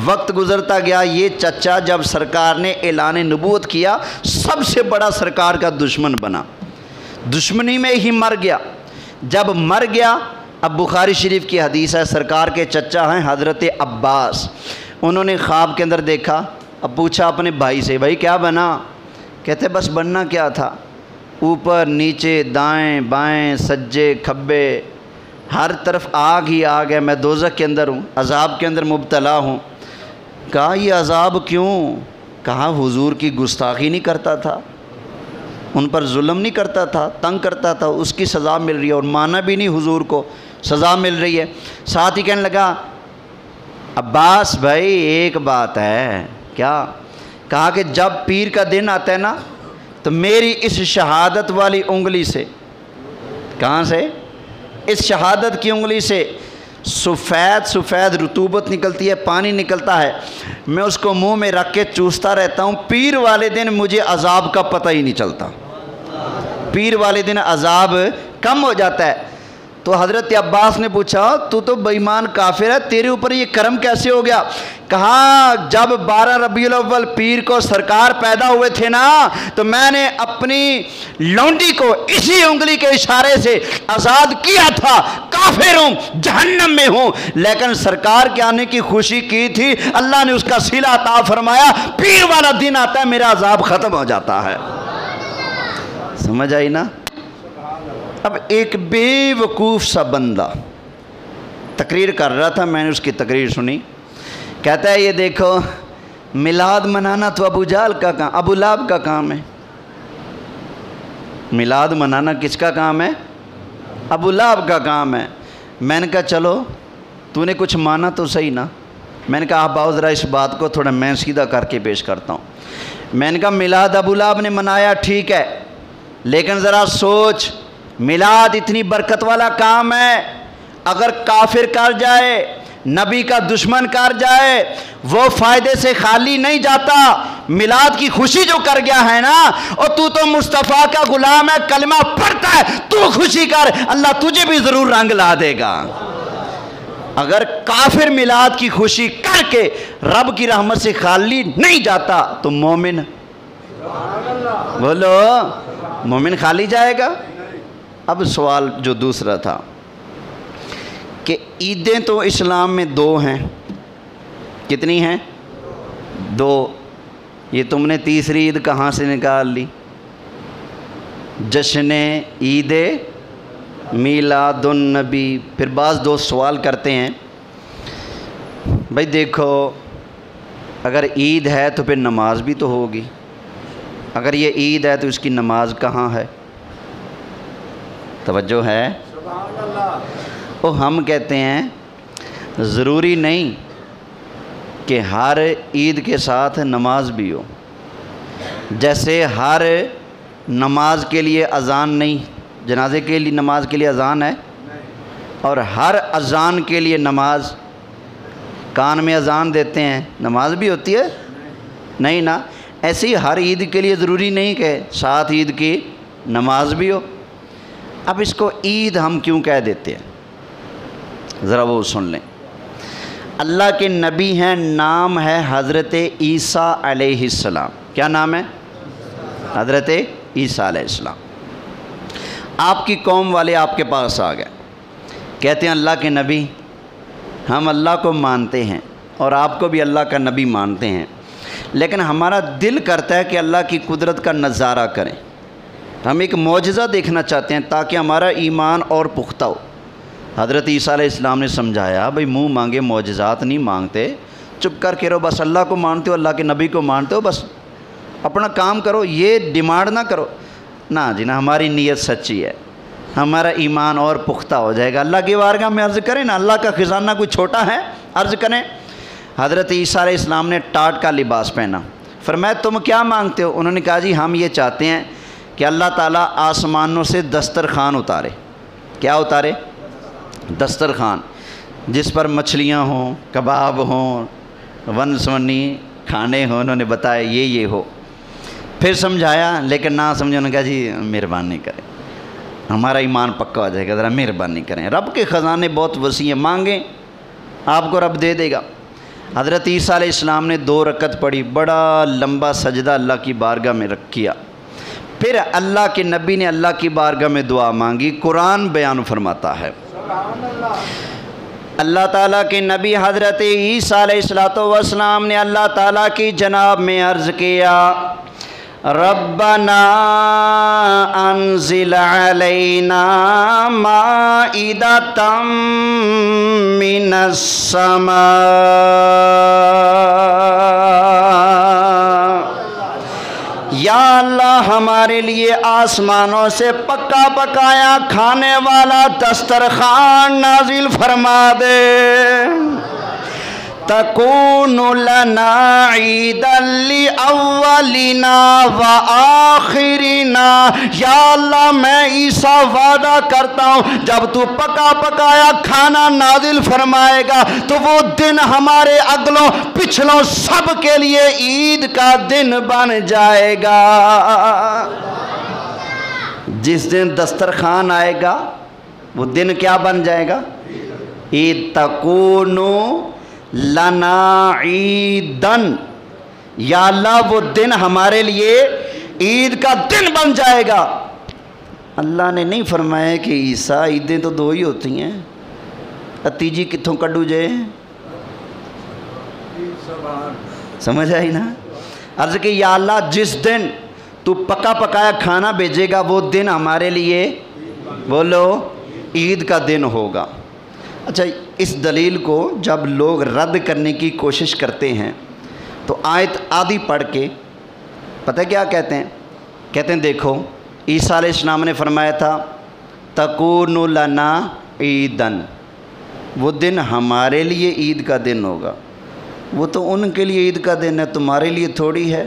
وقت گزرتا گیا. یہ چچا جب سرکار نے اعلان نبوت کیا سب سے بڑا سرکار کا دشمن بنا، دشمنی میں ہی مر گیا. جب مر گیا، اب بخاری شریف کی حدیث ہے، سرکار کے چچا ہیں حضرت عباس. انہوں نے خواب کے اندر دیکھا. اب پوچھا اپنے بھائی سے بھائی کیا بنا؟ کہتے بس بننا کیا تھا، اوپر نیچے دائیں بائیں سجے کھبے ہر طرف آگ ہی آگ ہے، میں دوزخ کے اندر ہوں، عذاب کے اندر مبتلا ہوں۔ کہا یہ عذاب کیوں؟ کہا حضور کی گستاخی نہیں کرتا تھا، ان پر ظلم نہیں کرتا تھا، تنگ کرتا تھا، اس کی سزا مل رہی ہے، اور مانا بھی نہیں حضور کو سزا مل رہی ہے۔ ساتھ ہی کہنے لگا عباس بھائی ایک بات ہے۔ کیا؟ کہا کہ جب پیر کا دن آتا ہے نا تو میری اس شہادت والی انگلی سے، کہاں سے؟ اس شہادت کی انگلی سے سفید سفید رطوبت نکلتی ہے، پانی نکلتا ہے، میں اس کو منہ میں رکھ کے چوستا رہتا ہوں، پیر والے دن مجھے عذاب کا پتہ ہی نہیں چلتا، پیر والے دن عذاب کم ہو جاتا ہے۔ تو حضرت عباس نے پوچھا تو بے ایمان کافر ہے، تیرے اوپر یہ کرم کیسے ہو گیا؟ کہا جب 12 ربیع الاول پیر کو سرکار پیدا ہوئے تھے نا تو میں نے اپنی لونڈی کو اسی انگلی کے اشارے سے آزاد کیا تھا، کافر ہوں، جہنم میں ہوں، لیکن سرکار کے آنے کی خوشی کی تھی، اللہ نے اس کا صلہ عطا فرمایا، پیر والا دن آتا ہے میرا عذاب ختم ہو جاتا ہے۔ سمجھ آئی نا؟ اب ایک بے وقوف سا بندہ تقریر کر رہا تھا، میں نے اس کی تقریر سنی، کہتا ہے یہ دیکھو میلاد منانا تو ابو جہل کا کام، ابو لہب کا کام ہے، میلاد منانا کس کا کام ہے؟ ابو لہب کا کام ہے۔ میں نے کہا چلو تو نے کچھ مانا تو صحیح نا۔ میں نے کہا آپ آؤ ذرا اس بات کو تھوڑا میں سیدھا کر کے پیش کرتا ہوں۔ میں نے کہا میلاد ابو لہب نے منایا ٹھیک ہے، لیکن ذرا سوچ، میلاد اتنی برکت والا کام ہے، اگر کافر کر جائے، نبی کا دشمن کر جائے، وہ فائدے سے خالی نہیں جاتا۔ میلاد کی خوشی جو کر گیا ہے نا، اور تو مصطفیٰ کا غلام ہے، کلمہ پڑھتا ہے، تو خوشی کر، اللہ تجھے بھی ضرور رنگ لا دے گا۔ اگر کافر میلاد کی خوشی کر کے رب کی رحمت سے خالی نہیں جاتا تو مومن، بولو مومن خالی جائے گا؟ اب سوال جو دوسرا تھا کہ عیدیں تو اسلام میں 2 ہیں، کتنی ہیں؟ 2۔ یہ تم نے تیسری عید کہاں سے نکال لی؟ جشن عید میلاد النبی۔ پھر بعض دوست سوال کرتے ہیں بھائی دیکھو اگر عید ہے تو پھر نماز بھی تو ہوگی، اگر یہ عید ہے تو اس کی نماز کہاں ہے؟ توجہ ہے؟ سبحان اللہ۔ وہ ہم کہتے ہیں ضروری نہیں کہ ہر عید کے ساتھ نماز بھی ہو، جیسے ہر نماز کے لیے اذان نہیں، جنازے کے لیے نماز کے لیے اذان ہے، اور ہر اذان کے لیے نماز، کان میں اذان دیتے ہیں نماز بھی ہوتی ہے نہیں نا، ایسے ہی ہر عید کے لیے ضروری نہیں کہ ساتھ عید کی نماز بھی ہو۔ اب اس کو عید ہم کیوں کہہ دیتے ہیں ذرا وہ سن لیں۔ اللہ کے نبی ہیں، نام ہے حضرت عیسیٰ علیہ السلام۔ کیا نام ہے؟ حضرت عیسیٰ علیہ السلام۔ آپ کی قوم والے آپ کے پاس آ گئے، کہتے ہیں اللہ کے نبی ہم اللہ کو مانتے ہیں اور آپ کو بھی اللہ کا نبی مانتے ہیں، لیکن ہمارا دل کرتا ہے کہ اللہ کی قدرت کا نظارہ کریں، ہم ایک معجزہ دیکھنا چاہتے ہیں تاکہ ہمارا ایمان اور پختہ ہو۔ حضرت عیسیٰ علیہ السلام نے سمجھایا بھئی منہ مانگے معجزات نہیں مانگتے، چپ کر کے رہو، بس اللہ کو مانتے ہو، اللہ کے نبی کو مانتے ہو، بس اپنا کام کرو، یہ ڈیمانڈ نہ کرو۔ نہ جی نہ، ہماری نیت سچی ہے، ہمارا ایمان اور پختہ ہو جائے گا۔ اللہ کی بارگاہ میں عرض کریں نا، اللہ کا خزانہ کوئی چھوٹا ہے؟ عرض کریں۔ حضرت عیسیٰ علیہ السلام نے ٹاٹ کا لباس پہنا، فرمایا تم کیا مانگتے ہو؟ انہوں نے کہا جی ہم یہ چاہتے ہیں کہ اللہ تعالیٰ آسمانوں سے دسترخوان اتارے۔ کیا اتارے؟ دسترخوان، جس پر مچھلیاں ہوں، کباب ہوں، ون سونی کھانے ہوں۔ انہوں نے بتایا یہ ہو، پھر سمجھایا، لیکن نہ سمجھے، انہوں نے کہا جی مہربانی کریں، ہمارا ایمان پکا ہو جائے گا، ذرا مہربانی کریں، رب کے خزانے بہت وسیع ہیں، مانگیں آپ کو رب دے دے گا۔ حضرت عیسیٰ علیہ السلام نے 2 رکعت پڑھی، بڑا لمبا سجدہ اللہ کی بارگاہ میں کیا، پھر اللہ کے نبی نے اللہ کی بارگاہ میں دعا مانگی۔ قرآن بیان فرماتا ہے، اللہ تعالیٰ کے نبی حضرت عیسیٰ علیہ السلام نے اللہ تعالیٰ کی جناب میں عرض کیا ربنا انزل علینا مائدۃ من السماء، یا اللہ ہمارے لیے آسمانوں سے پکا پکایا کھانے والا دسترخوان نازل فرما دے، تکون لنا عیدا لاولنا وآخرنا، یا اللہ میں عیسیٰ وعدہ کرتا ہوں جب تو پکا پکایا کھانا نازل فرمائے گا تو وہ دن ہمارے اگلوں پچھلوں سب کے لیے عید کا دن بن جائے گا۔ جس دن دسترخوان آئے گا وہ دن کیا بن جائے گا؟ عید، تکونو لنا عیدن، یا اللہ وہ دن ہمارے لیے عید کا دن بن جائے گا۔ اللہ نے نہیں فرمایا کہ عیسیٰ عیدیں تو دو ہی ہوتی ہیں، تیجی کتھوں کڈو جائے، سمجھ آئی نا؟ عرض کہ یا اللہ جس دن تو پکا پکایا کھانا بھیجے گا وہ دن ہمارے لیے بولو عید کا دن ہوگا۔ اچھا، اس دلیل کو جب لوگ رد کرنے کی کوشش کرتے ہیں تو آیت آدھی پڑھ کے پتہ کیا کہتے ہیں؟ کہتے ہیں دیکھو عیسیٰ علیہ السلام نے فرمایا تھا تکون لنا عیدن، وہ دن ہمارے لیے عید کا دن ہوگا، وہ تو ان کے لیے عید کا دن ہے، تمہارے لیے تھوڑی ہے۔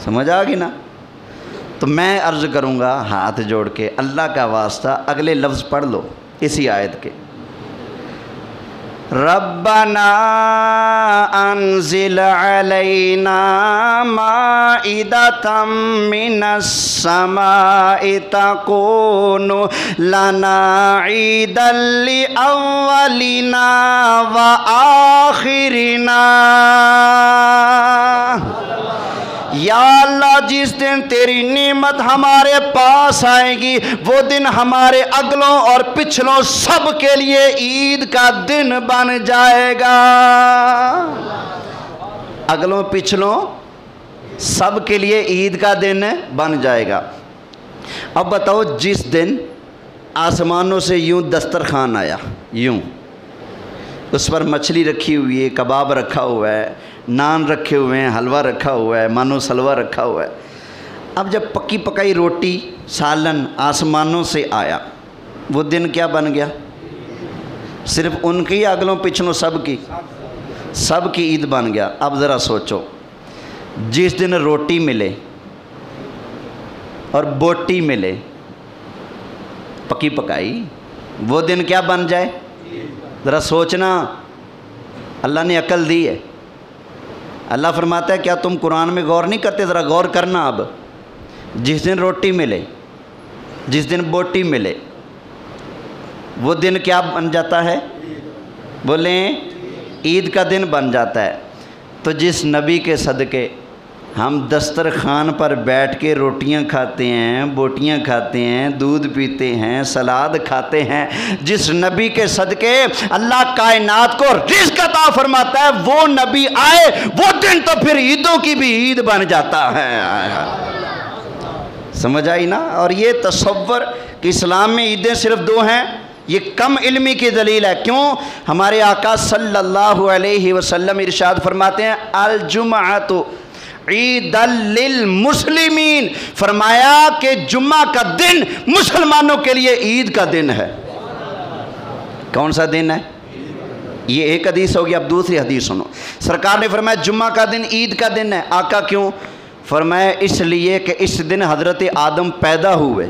سمجھ آ گئی نا؟ تو میں عرض کروں گا ہاتھ جوڑ کے اللہ کا واسطہ اگلے لفظ پڑھ لو اسی آیت کے، ربنا انزل علینا مائدۃ من السماء تکون لنا عیدا لاولنا وآخرنا، یا اللہ جس دن تیری نعمت ہمارے پاس آئے گی وہ دن ہمارے اگلوں اور پچھلوں سب کے لیے عید کا دن بن جائے گا۔ اگلوں پچھلوں سب کے لیے عید کا دن بن جائے گا۔ اب بتاؤ جس دن آسمانوں سے یوں دسترخوان آیا، یوں اس پر مچھلی رکھی ہوئی ہے، کباب رکھا ہوا ہے، نان رکھے ہوئے ہیں، حلوہ رکھا ہوا ہے، مانو سلوہ رکھا ہوا ہے، اب جب پکی پکائی روٹی سالن آسمانوں سے آیا وہ دن کیا بن گیا؟ صرف ان کی اگلوں پچھلوں سب کی عید بن گیا۔ اب ذرا سوچو جس دن روٹی ملے اور بوٹی ملے پکی پکائی وہ دن کیا بن جائے؟ ذرا سوچنا، اللہ نے عقل دی ہے۔ اللہ فرماتا ہے کیا تم قرآن میں غور نہیں کرتے؟ ذرا غور کرنا۔ اب جس دن روٹی ملے، جس دن بوٹی ملے وہ دن کیا بن جاتا ہے؟ بولیں عید کا دن بن جاتا ہے۔ تو جس نبی کے صدقے ہم دسترخوان پر بیٹھ کے روٹیاں کھاتے ہیں، بوٹیاں کھاتے ہیں، دودھ پیتے ہیں، سلاد کھاتے ہیں، جس نبی کے صدقے اللہ کائنات کو رزق عطا فرماتا ہے وہ نبی آئے وہ دن تو پھر عیدوں کی بھی عید بن جاتا ہے۔ سمجھ آئی نا؟ اور یہ تصور کہ اسلام میں عیدیں صرف دو ہیں یہ کم علمی کی دلیل ہے۔ کیوں؟ ہمارے آقا صلی اللہ علیہ وسلم ارشاد فرماتے ہیں الجمعۃ عید للمسلمین، فرمایا کہ جمعہ کا دن مسلمانوں کے لیے عید کا دن ہے۔ کون سا دن ہے؟ یہ ایک حدیث ہوگی، اب دوسری حدیث سنو۔ سرکار نے فرمایا جمعہ کا دن عید کا دن ہے۔ آقا کیوں؟ فرمایا اس لیے کہ اس دن حضرت آدم پیدا ہوئے،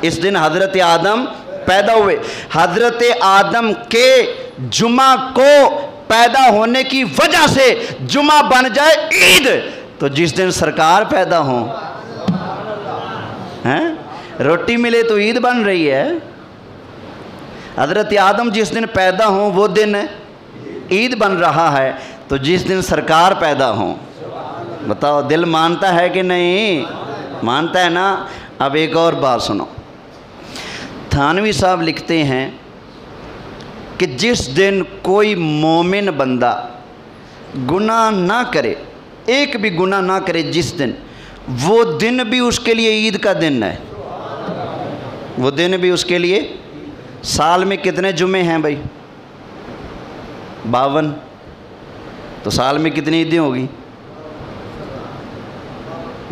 اس دن حضرت آدم پیدا ہوئے، حضرت آدم کے جمعہ کو پیدا ہونے کی وجہ سے جمعہ بن جائے عید، تو جس دن سرکار پیدا ہوں روٹی ملے تو عید بن رہی ہے، حضرت آدم جس دن پیدا ہوں وہ دن عید بن رہا ہے، تو جس دن سرکار پیدا ہوں، بتاؤ دل مانتا ہے کہ نہیں؟ مانتا ہے نا۔ اب ایک اور بات سنو، تھانوی صاحب لکھتے ہیں کہ جس دن کوئی مومن بندہ گناہ نہ کرے ایک بھی گناہ نہ کرے جس دن، وہ دن بھی اس کے لیے عید کا دن ہے، وہ دن بھی اس کے لیے۔ سال میں کتنے جمعے ہیں بھائی؟ 52، تو سال میں کتنی عیدیں ہوگی؟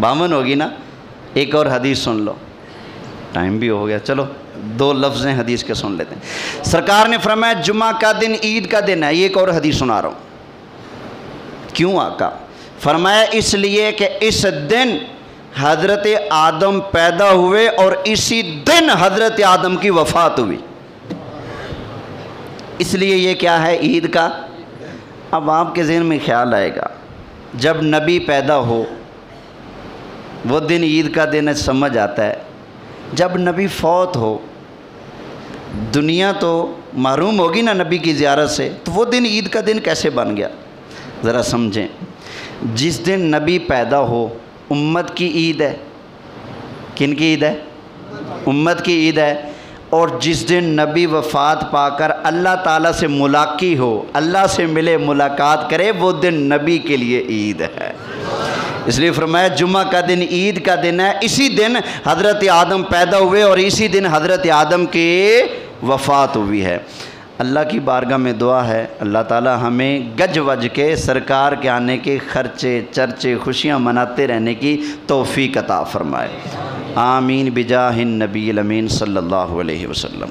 52 ہوگی نا۔ ایک اور حدیث سن لو، ٹائم بھی ہو گیا، چلو 2 لفظ ہیں حدیث کے سن لیتے ہیں۔ سرکار نے فرمایا جمعہ کا دن عید کا دن ہے۔ یہ ایک اور حدیث سنا رہا ہوں۔ کیوں آقا؟ فرمایا اس لیے کہ اس دن حضرت آدم پیدا ہوئے اور اسی دن حضرت آدم کی وفات ہوئی، اس لیے یہ کیا ہے؟ عید کا۔ اب آپ کے ذہن میں خیال آئے گا، جب نبی پیدا ہو وہ دن عید کا دن ہے، سمجھ آتا ہے۔ جب نبی فوت ہو، دنیا تو محروم ہوگی نا نبی کی زیارت سے، تو وہ دن عید کا دن کیسے بن گیا؟ ذرا سمجھیں، جس دن نبی پیدا ہو امت کی عید ہے۔ کن کی عید ہے؟ امت کی عید ہے۔ اور جس دن نبی وفات پا کر اللہ تعالیٰ سے ملاقات ہو، اللہ سے ملے، ملاقات کرے، وہ دن نبی کے لیے عید ہے۔ اس لیے فرمایا جمعہ کا دن عید کا دن ہے، اسی دن حضرت آدم پیدا ہوئے اور اسی دن حضرت آدم کی وفات ہوئی ہے۔ اللہ کی بارگاہ میں دعا ہے اللہ تعالیٰ ہمیں گج وج کے سرکار کے آنے کے خرچے چرچے خوشیاں مناتے رہنے کی توفیق عطا فرمائے۔ آمین بجاہ النبی الامین صلی اللہ علیہ وسلم۔